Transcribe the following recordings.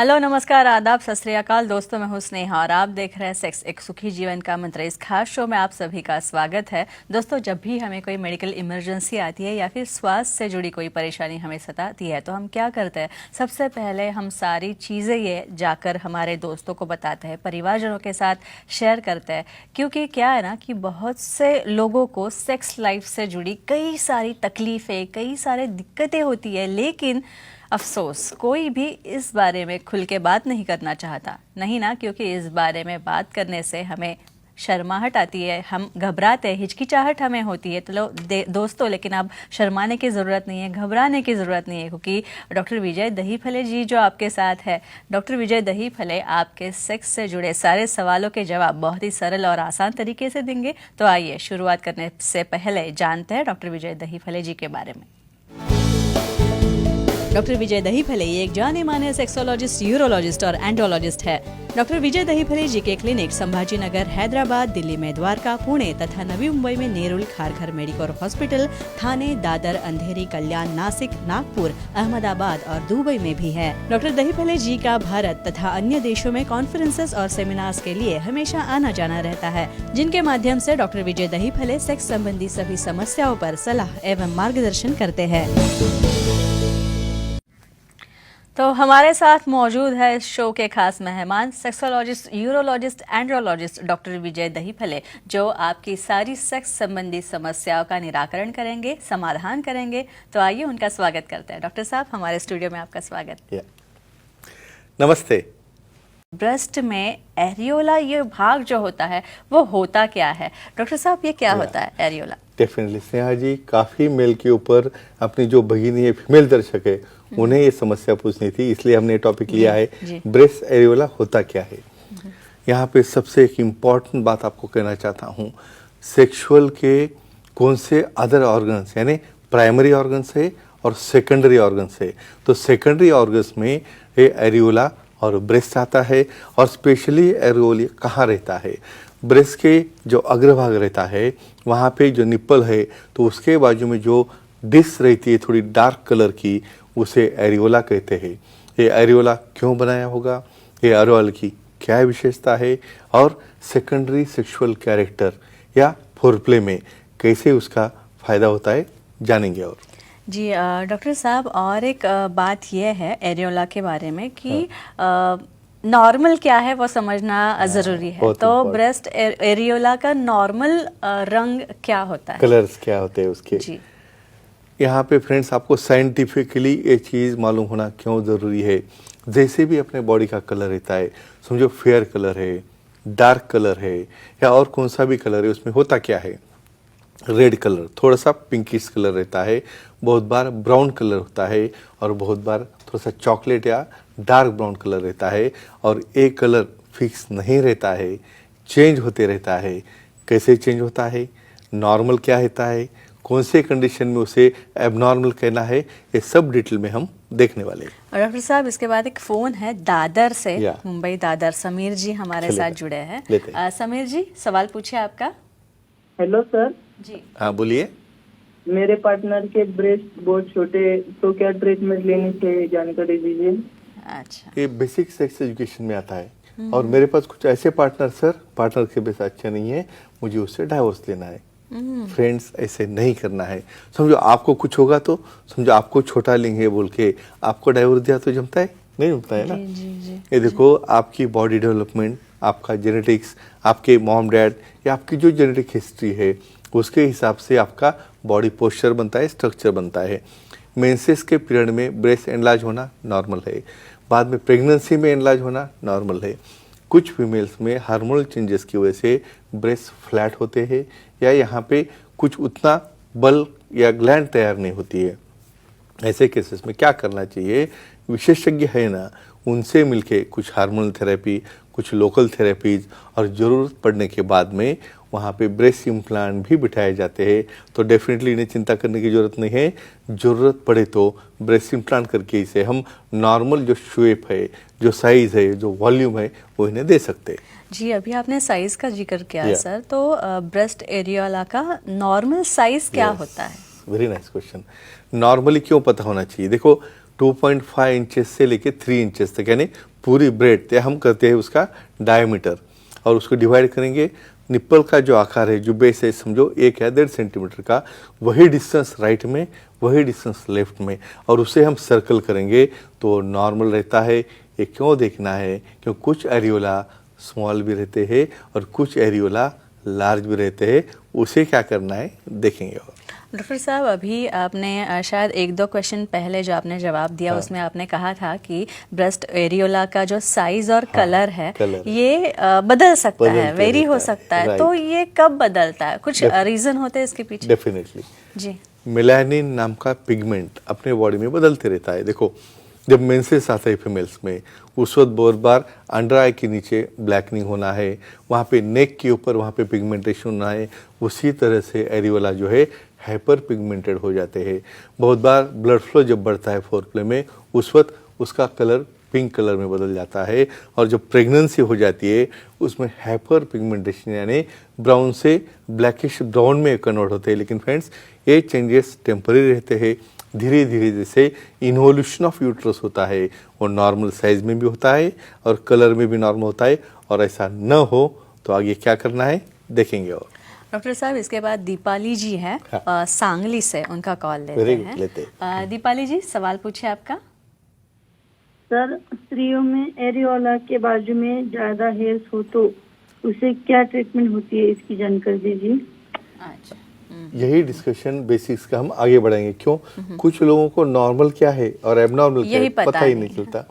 Hello, नमस्कार, आदाब, सत श्री अकाल दोस्तों। मैं हूं स्नेहा और आप देख रहे हैं सेक्स एक सुखी जीवन का मंत्र। इस खास शो में आप सभी का स्वागत है। दोस्तों, जब भी हमें कोई मेडिकल इमरजेंसी आती है या फिर स्वास्थ्य से जुड़ी कोई परेशानी हमें सताती है तो हम क्या करते हैं? सबसे पहले हम सारी चीज़ें ये जाकर हमारे दोस्तों को बताते हैं, परिवारजनों के साथ शेयर करते हैं। क्योंकि क्या है ना कि बहुत से लोगों को सेक्स लाइफ से जुड़ी कई सारी तकलीफ़ें, कई सारी दिक्कतें होती है, लेकिन अफसोस कोई भी इस बारे में खुल के बात नहीं करना चाहता। नहीं ना, क्योंकि इस बारे में बात करने से हमें शर्माहट आती है, हम घबराते हैं, हिचकिचाहट हमें होती है। तो दोस्तों, लेकिन अब शर्माने की ज़रूरत नहीं है, घबराने की ज़रूरत नहीं है, क्योंकि डॉक्टर विजय दहीफले जी जो आपके साथ है, डॉक्टर विजय दहीफले आपके सेक्स से जुड़े सारे सवालों के जवाब बहुत ही सरल और आसान तरीके से देंगे। तो आइए शुरुआत करने से पहले जानते हैं डॉक्टर विजय दहीफले जी के बारे में। डॉक्टर विजय दहीफले एक जाने माने सेक्सोलॉजिस्ट, यूरोलॉजिस्ट और एंड्रोलॉजिस्ट है। डॉक्टर विजय दहीफले जी के क्लिनिक संभाजी नगर, हैदराबाद, दिल्ली में द्वारका, पुणे तथा नवी मुंबई में नेरुल, खारघर मेडिकोर हॉस्पिटल, थाने, दादर, अंधेरी, कल्याण, नासिक, नागपुर, अहमदाबाद और दुबई में भी है। डॉक्टर दहीफले जी का भारत तथा अन्य देशों में कॉन्फ्रेंसेस और सेमिनार्स के लिए हमेशा आना जाना रहता है, जिनके माध्यम से डॉक्टर विजय दहीफले सेक्स संबंधी सभी समस्याओं पर सलाह एवं मार्गदर्शन करते हैं। तो हमारे साथ मौजूद है इस शो के खास मेहमान, सेक्सोलॉजिस्ट, यूरोलॉजिस्ट, एंड्रोलॉजिस्ट डॉक्टर विजय दहीफले, जो आपकी सारी सेक्स संबंधी समस्याओं का निराकरण करेंगे, समाधान करेंगे। तो आइए उनका स्वागत करते हैं। डॉक्टर साहब, हमारे स्टूडियो में आपका स्वागत। नमस्ते। ब्रेस्ट में एरियोला ये भाग जो होता है वो होता क्या है? डॉक्टर साहब, ये क्या होता है एरियोला? डेफिनेटली स्नेहा जी, काफी मेल के ऊपर अपनी जो भगिनी है, फीमेल दर्शक है, उन्हें ये समस्या पूछनी थी, इसलिए हमने टॉपिक लिया है ब्रेस्ट एरियोला होता क्या है। यहाँ पे सबसे एक इम्पॉर्टेंट बात आपको कहना चाहता हूँ, सेक्सुअल के कौन से अदर ऑर्गन्स यानी प्राइमरी ऑर्गन्स है और सेकेंडरी ऑर्गन्स है। तो सेकेंडरी ऑर्गन्स में ये एरियोला और ब्रेस्ट आता है। और स्पेशली एरियोला कहाँ रहता है? ब्रेस्ट के जो अग्रभाग रहता है, वहाँ पे जो निप्पल है, तो उसके बाजू में जो डिस्क रहती है थोड़ी डार्क कलर की, उसे एरियोला कहते हैं। ये एरियोला क्यों बनाया होगा, ये एरियोला की क्या विशेषता है, और सेकेंडरी सेक्सुअल कैरेक्टर या फोरप्ले में कैसे उसका फायदा होता है, जानेंगे। और जी डॉक्टर साहब, और एक बात यह है एरियोला के बारे में कि नॉर्मल क्या है वो समझना ज़रूरी है। तो ब्रेस्ट एरियोला का नॉर्मल रंग क्या होता है, कलर्स क्या होते हैं उसके? जी, यहाँ पे फ्रेंड्स आपको साइंटिफिकली ये चीज़ मालूम होना क्यों ज़रूरी है। जैसे भी अपने बॉडी का कलर रहता है, समझो फेयर कलर है, डार्क कलर है, या और कौन सा भी कलर है, उसमें होता क्या है? रेड कलर, थोड़ा सा पिंकिश कलर रहता है, बहुत बार ब्राउन कलर होता है, और बहुत बार थोड़ा सा चॉकलेट या डार्क ब्राउन कलर रहता है। और एक कलर फिक्स नहीं रहता है, चेंज होते रहता है। कैसे चेंज होता है, नॉर्मल क्या होता है, कौन से कंडीशन में उसे एबनॉर्मल कहना है, ये सब डिटेल में हम देखने वाले हैं। और डॉक्टर साहब, इसके बाद एक फ़ोन है दादर से, मुंबई दादर, समीर जी हमारे साथ जुड़े हैं। समीर जी, सवाल पूछिए आपका। हेलो सर जी, हाँ बोलिए। मेरे पार्टनर के ब्रेस्ट बहुत छोटे, तो क्या ट्रीटमेंट लेनी चाहिए, जानकारी दीजिए। अच्छा, ये बेसिक सेक्स एजुकेशन में आता है। और मेरे पास कुछ ऐसे पार्टनर के बेस अच्छे नहीं है, मुझे उससे डाइवोर्स लेना है। फ्रेंड्स, ऐसे नहीं करना है। समझो आपको कुछ होगा तो समझो आपको छोटा लेंगे बोल के आपको डाइवोर्स दिया तो जमता है? नहीं जमता है ना। ये देखो, आपकी बॉडी डेवलपमेंट, आपका जेनेटिक्स, आपके मॉम डैड या आपकी जो जेनेटिक हिस्ट्री है, उसके हिसाब से आपका बॉडी पोस्चर बनता है, स्ट्रक्चर बनता है। मेंसेस के पीरियड में ब्रेस्ट एनलार्ज होना नॉर्मल है, बाद में प्रेगनेंसी में एनलार्ज होना नॉर्मल है। कुछ फीमेल्स में हार्मोनल चेंजेस की वजह से ब्रेस्ट फ्लैट होते हैं, या यहाँ पे कुछ उतना बल या ग्लैंड तैयार नहीं होती है। ऐसे केसेस में क्या करना चाहिए, विशेषज्ञ है ना, उनसे मिलके कुछ हार्मोनल थेरेपी, कुछ लोकल थेरेपीज, और ज़रूरत पड़ने के बाद में वहाँ पे ब्रेस्ट इम्प्लांट भी बिठाए जाते हैं। तो डेफिनेटली इन्हें चिंता करने की ज़रूरत नहीं है। ज़रूरत पड़े तो ब्रेस्ट इम्प्लांट करके इसे हम नॉर्मल जो शेप है, जो साइज़ है, जो वॉल्यूम है, वो इन्हें दे सकते हैं। जी, अभी आपने साइज का जिक्र किया सर, तो ब्रेस्ट एरियोला का नॉर्मल साइज क्या होता है? Very nice question. नॉर्मली क्यों पता होना चाहिए? देखो, 2.5 इंचेस से लेके 3 इंचेस तक, यानी पूरी ब्रेड हम करते हैं उसका डायमीटर, और उसको डिवाइड करेंगे। निप्पल का जो आकार है, जो बेस है, समझो 1 या 1.5 सेंटीमीटर का, वही डिस्टेंस राइट में, वही डिस्टेंस लेफ्ट में, और उसे हम सर्कल करेंगे तो नॉर्मल रहता है। ये क्यों देखना है? क्योंकि कुछ एरियोला स्मॉल भी रहते हैं और कुछ एरियोला लार्ज भी रहते हैं। उसे क्या करना है देखेंगे। और डॉक्टर साहब, अभी आपने शायद 1-2 क्वेश्चन पहले जो आपने जवाब दिया उसमें आपने कहा था कि ब्रेस्ट एरियोला का जो साइज और कलर है ये बदल सकता है, वेरी हो सकता है। तो ये कब बदलता है? कुछ रीजन होते हैं इसके पीछे? डेफिनेटली जी। मेलानिन नाम का पिगमेंट अपने बॉडी में बदलते रहता है। देखो, जब मेंसेस आता है फीमेल्स में, उस वक्त बहुत बार अंडर आई के नीचे ब्लैकनिंग होना है, वहाँ पे नेक के ऊपर वहाँ पे पिगमेंटेशन होना है। उसी तरह से एरियोला जो है हाइपर पिगमेंटेड हो जाते हैं। बहुत बार ब्लड फ्लो जब बढ़ता है फोरप्ले में, उस वक्त उसका कलर पिंक कलर में बदल जाता है, और जब प्रेगनेंसी हो जाती है उसमें हाइपर पिगमेंटेशन यानी ब्राउन से ब्लैकिश ब्राउन में कन्वर्ट होते हैं। लेकिन फ्रेंड्स, ये चेंजेस टेम्पररी रहते हैं। धीरे धीरे जैसे इन्वोल्यूशन ऑफ यूट्रस होता है, वो नॉर्मल साइज में भी होता है और कलर में भी नॉर्मल होता है। और ऐसा न हो तो आगे क्या करना है देखेंगे। और डॉक्टर साहब, इसके बाद दीपाली जी हैं सांगली से, उनका कॉल लेते हैं। दीपाली जी, सवाल पूछिए आपका। सर, स्त्रियों में एरियोला के बाजू में ज्यादा हेयर्स हो तो उसे क्या ट्रीटमेंट होती है, इसकी जानकारी दीजिए। अच्छा, यही डिस्कशन बेसिक्स का हम आगे बढ़ाएंगे। क्यों? कुछ लोगों को नॉर्मल क्या है और एबनॉर्मल क्या है पता ही नहीं चलता।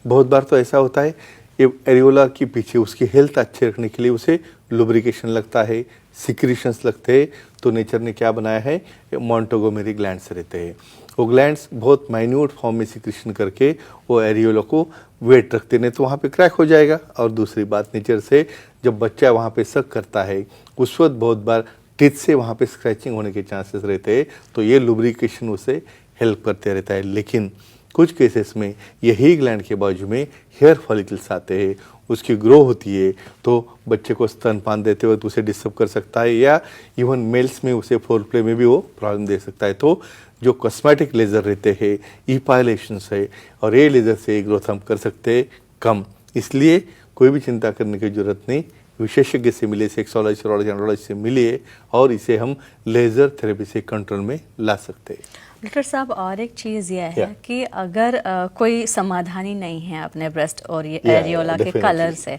बहुत बार तो ऐसा होता है, ये एरियोला के पीछे उसकी हेल्थ अच्छे रखने के लिए उसे लुब्रिकेशन लगता है, सिक्रीशंस लगते हैं। तो नेचर ने क्या बनाया है, मोंटोगोमेरी ग्लैंड्स रहते हैं। वो ग्लैंड्स बहुत माइन्यूट फॉर्म में सिक्रीशन करके वो एरियोला को वेट रखते, नहीं तो वहाँ पे क्रैक हो जाएगा। और दूसरी बात, नेचर से जब बच्चा वहाँ पे सक करता है उस वक्त बहुत बार टिथ से वहाँ पे स्क्रैचिंग होने के चांसेस रहते हैं। तो ये लुब्रिकेशन उसे हेल्प करते रहता है। लेकिन कुछ केसेस में यही ग्लैंड के बाजू में हेयर फॉलिकल्स आते हैं, उसकी ग्रो होती है, तो बच्चे को स्तनपान देते वक्त उसे डिस्टर्ब कर सकता है, या इवन मेल्स में उसे फोरप्ले में भी वो प्रॉब्लम दे सकता है। तो जो कॉस्मेटिक लेज़र रहते हैं, इपाइलेशंस है, और ये लेज़र से ग्रोथ हम कर सकते हैं कम। इसलिए कोई भी चिंता करने की जरूरत नहीं, विशेषज्ञ से मिले, सेक्सोलॉजी एंड्रोलॉजी से मिलिए, और इसे हम लेज़र थेरेपी से कंट्रोल में ला सकते हैं। डॉक्टर साहब, और एक चीज़ यह है कि अगर कोई समाधानी नहीं है अपने ब्रेस्ट और ये एरियोला के कलर से,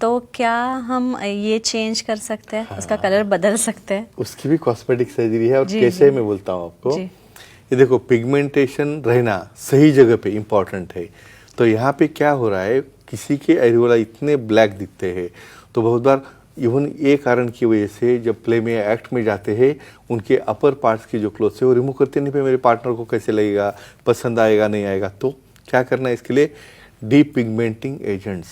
तो क्या हम ये चेंज कर सकते हैं? उसका कलर बदल सकते हैं? उसकी भी कॉस्मेटिक सर्जरी है। और कैसे मैं बोलता हूँ आपको, ये देखो, पिगमेंटेशन रहना सही जगह पे इम्पॉर्टेंट है। तो यहाँ पे क्या हो रहा है, किसी के एरियोला इतने ब्लैक दिखते हैं, तो बहुत बार इवन ये कारण की वजह से जब प्ले में एक्ट में जाते हैं, उनके अपर पार्ट्स की जो क्लोथ है वो रिमूव करते नहीं पे, मेरे पार्टनर को कैसे लगेगा, पसंद आएगा नहीं आएगा। तो क्या करना है इसके लिए, डीप पिगमेंटिंग एजेंट्स,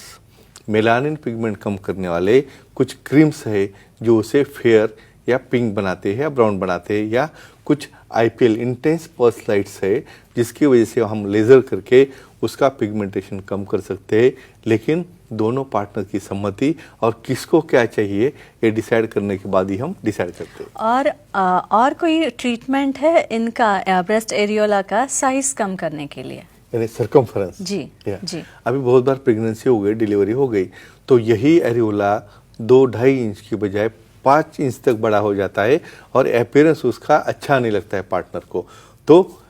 मेलानिन पिगमेंट कम करने वाले कुछ क्रीम्स है जो उसे फेयर या पिंक बनाते हैं या ब्राउन बनाते हैं, या कुछ IPL इंटेंस पल्स लाइट्स है जिसकी वजह से हम लेज़र करके उसका पिगमेंटेशन कम कर सकते हैं। लेकिन दोनों पार्टनर की सम्मति और किसको क्या चाहिए ये डिसाइड करने के बाद ही हम डिसाइड करते हैं। और कोई ट्रीटमेंट है इनका ब्रेस्ट एरियोला का साइज कम करने के लिए, यानी सर्कमफरेंस? जी जी। अभी बहुत बार प्रेगनेंसी हो गई, डिलीवरी हो गई, तो यही एरियोला 2-2.5 इंच की बजाय 5 इंच तक बड़ा हो जाता है और अपीयरेंस उसका अच्छा नहीं लगता है पार्टनर को। तो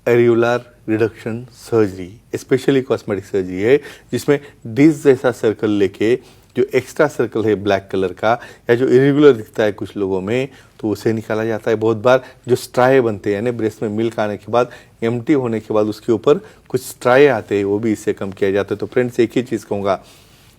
areolar reduction surgery specially cosmetic surgery है, जिसमें डिस्क जैसा सर्कल लेके जो एक्स्ट्रा सर्कल है ब्लैक कलर का, या जो इरेगुलर दिखता है कुछ लोगों में, तो उसे निकाला जाता है। बहुत बार जो स्ट्राई बनते हैं, यानी ब्रेस्ट में मिल्क आने के बाद, एम्प्टी होने के बाद उसके ऊपर कुछ स्ट्राई आते हैं, वो भी इससे कम किया जाता है। तो फ्रेंड्स, एक ही चीज़ कहूँगा,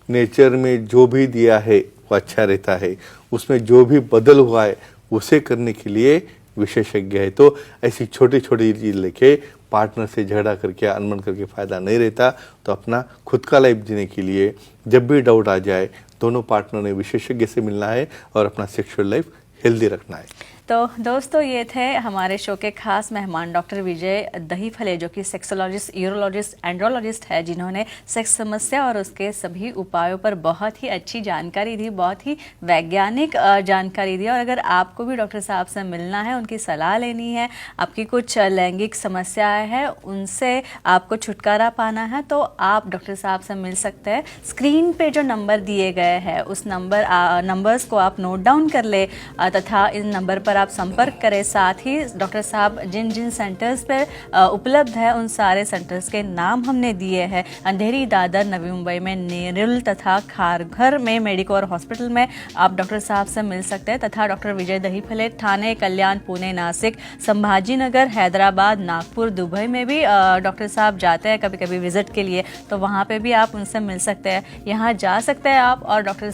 नेचर में जो भी दिया है वो अच्छा रहता है, उसमें जो भी बदल हुआ है उसे करने के लिए विशेषज्ञ है। तो ऐसी छोटी छोटी चीज़ लेके पार्टनर से झगड़ा करके अनबन करके फ़ायदा नहीं रहता। तो अपना खुद का लाइफ जीने के लिए जब भी डाउट आ जाए, दोनों पार्टनर ने विशेषज्ञ से मिलना है और अपना सेक्सुअल लाइफ हेल्दी रखना है। तो दोस्तों ये थे हमारे शो के खास मेहमान डॉक्टर विजय दहीफले, जो कि सेक्सोलॉजिस्ट, यूरोलॉजिस्ट, एंड्रोलॉजिस्ट है, जिन्होंने सेक्स समस्या और उसके सभी उपायों पर बहुत ही अच्छी जानकारी दी, बहुत ही वैज्ञानिक जानकारी दी। और अगर आपको भी डॉक्टर साहब से मिलना है, उनकी सलाह लेनी है, आपकी कुछ लैंगिक समस्याएं हैं, उनसे आपको छुटकारा पाना है, तो आप डॉक्टर साहब से मिल सकते हैं। स्क्रीन पे जो नंबर दिए गए हैं उस नंबर्स को आप नोट डाउन कर ले तथा इन नंबर पर आप संपर्क करें। साथ ही डॉक्टर साहब जिन जिन सेंटर्स पर उपलब्ध है उन सारे सेंटर्स के नाम हमने दिए हैं। अंधेरी, दादर, नवी मुंबई में नेरुल तथा खारघर में मेडिकोर हॉस्पिटल में आप डॉक्टर साहब से मिल सकते हैं। तथा डॉक्टर विजय दहीफले ठाणे, कल्याण, पुणे, नासिक, संभाजी नगर, हैदराबाद, नागपुर, दुबई में भी डॉक्टर साहब जाते हैं कभी कभी विजिट के लिए, तो वहाँ पे भी आप उनसे मिल सकते हैं। यहाँ जा सकते हैं आप और डॉक्टर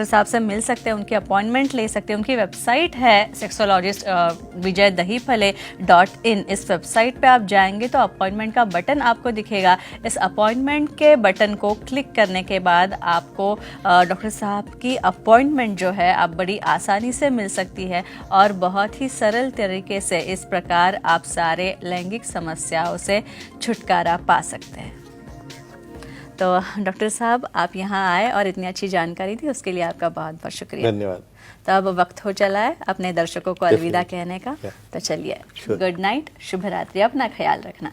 साहब से मिल सकते हैं, उनकी अपॉइंटमेंट ले सकते हैं। उनकी वेबसाइट है सेक्सोलॉजिस्ट विजय दहीफले .in। इस वेबसाइट पे आप जाएंगे तो अपॉइंटमेंट का बटन आपको दिखेगा। इस अपॉइंटमेंट के बटन को क्लिक करने के बाद आपको डॉक्टर साहब की अपॉइंटमेंट जो है आप बड़ी आसानी से मिल सकती है और बहुत ही सरल तरीके से इस प्रकार आप सारे लैंगिक समस्याओं से छुटकारा पा सकते हैं। तो डॉक्टर साहब आप यहाँ आए और इतनी अच्छी जानकारी दी, उसके लिए आपका बहुत बहुत शुक्रिया। धन्यवाद। तो अब वक्त हो चला है अपने दर्शकों को अलविदा कहने का, तो चलिए गुड नाइट, शुभ रात्रि, अपना ख्याल रखना।